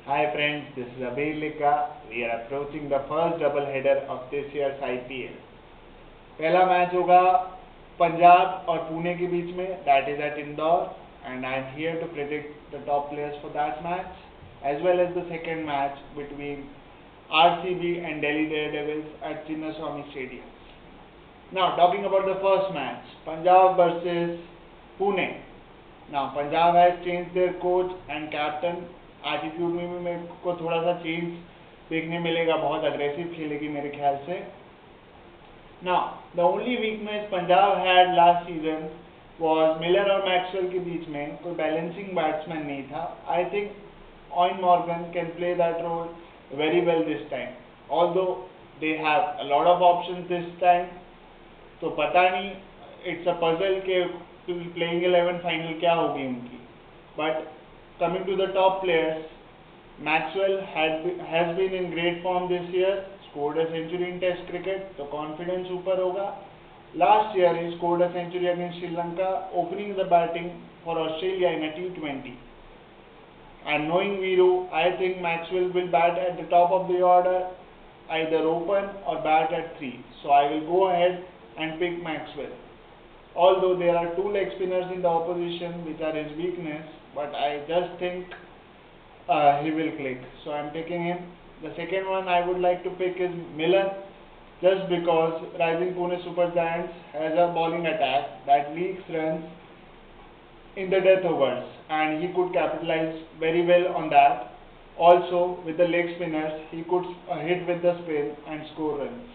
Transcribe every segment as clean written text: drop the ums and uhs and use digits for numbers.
Hi friends, this is Abhay Lika. We are approaching the first double header of this year's IPL. पहला match होगा पंजाब और पुणे के बीच में, that is at Indore, and I am here to predict the top players for that match, as well as the second match between RCB and Delhi Daredevils at Chinnaswamy Stadium. Now talking about the first match, Punjab versus Pune. Now Punjab has changed their coach and captain. Attitude में भी मेरे को थोड़ा सा change देखने मिलेगा, बहुत aggressive खेलेगी मेरे ख्याल से. Now the only weakness Punjab had last season was Miller और मैक्सवेल के बीच में कोई बैलेंसिंग बैट्समैन नहीं था. I think Eoin Morgan can play that role very well this time, although they have a lot of options this time. तो पता नहीं, इट्स अ पजल के प्लेइंग 11 फाइनल क्या होगी उनकी. But coming to the top players, Maxwell has been in great form this year, scored a century in Test cricket, तो confidence ऊपर होगा. Last year he scored a century against Sri Lanka, opening the batting for Australia in a T20. And knowing Viru, I think Maxwell will bat at the top of the order, either open or bat at 3. So I will go ahead and pick Maxwell. Although there are two leg spinners in the opposition which are his weakness, but I just think he will click, so I am taking him. The second one I would like to pick is Miller, just because Rising Pune Super Giants has a bowling attack that leaks runs in the death overs, and he could capitalize very well on that. Also with the leg spinners he could hit with the spin and score runs.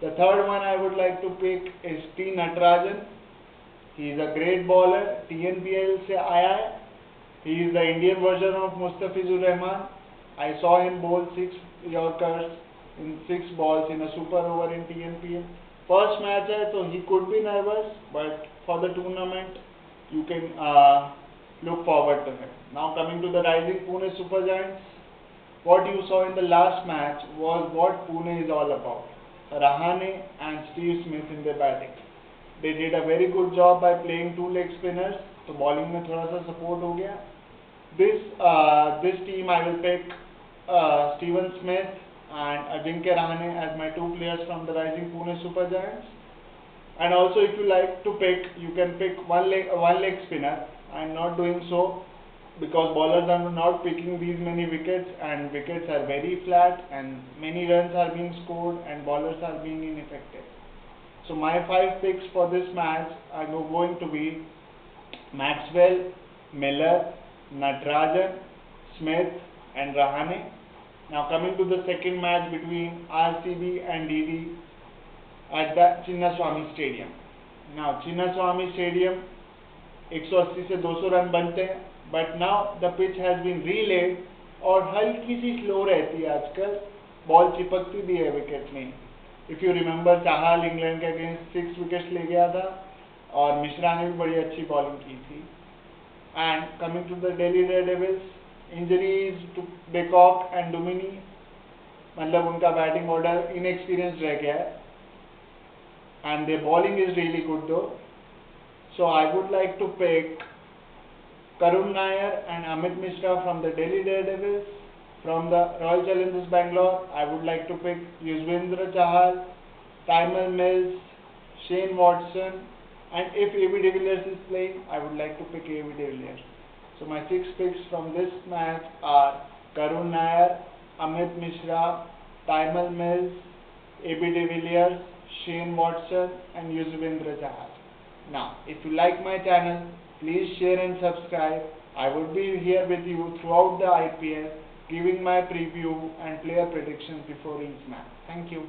The third one I would like to pick is T. Natarajan. He is a great bowler, TNPL से आया है. He is the Indian version of Mustafizur Rahman. I saw him bowl 6 Yorkers in 6 balls in a super over in TNPL. First match है तो he could be nervous, but for the tournament you can look forward to him. Now coming to the Rising Pune Super Giants, what you saw in the last match was what Pune is all about. Rahane and Steve Smith in their batting. They did a very good job by playing two leg spinners, तो bowling में थोड़ा सा support हो गया. This team I will pick Steven Smith and Ajinkya Rahane as my two players from the Rising Pune Super Giants. And also if you like to pick, you can pick one leg spinner. I am not doing so because bowlers are not picking these many wickets, and wickets are very flat and many runs are being scored and bowlers are being ineffective. So my 5 picks for this match are going to be Maxwell, Miller, Natarajan, Smith and Rahane. Now coming to the second match between RCB and DD at the Chinnaswamy Stadium. Now Chinnaswamy Stadium 180 से 200 run बनते हैं, but now the pitch has been relayed और हल्की सी slow रहती है आजकल, ball चिपकती भी है विकेट में. If you remember, Chahal England के अगेंस्ट 6 विकेट्स ले गया था और मिश्रा ने भी बड़ी अच्छी बॉलिंग की थी. And coming to the Delhi Daredevils, injuries to Baycock and Duminy, मतलब उनका बैटिंग ऑर्डर इनएक्सपीरियंस रह गया है, and their bowling is really good though. So I would like to pick Karun Nair and Amit Mishra from the Delhi Daredevils. From the Royal Challengers Bangalore, I would like to pick Yuzvendra Chahal, Tymal Mills, Shane Watson, and if AB de Villiers is playing, I would like to pick AB de Villiers. So my 6 picks from this match are Karun Nair, Amit Mishra, Tymal Mills, AB de Villiers, Shane Watson and Yuzvendra Chahal. Now, if you like my channel, please share and subscribe. I would be here with you throughout the IPL, giving my preview and player predictions before each match. Thank you.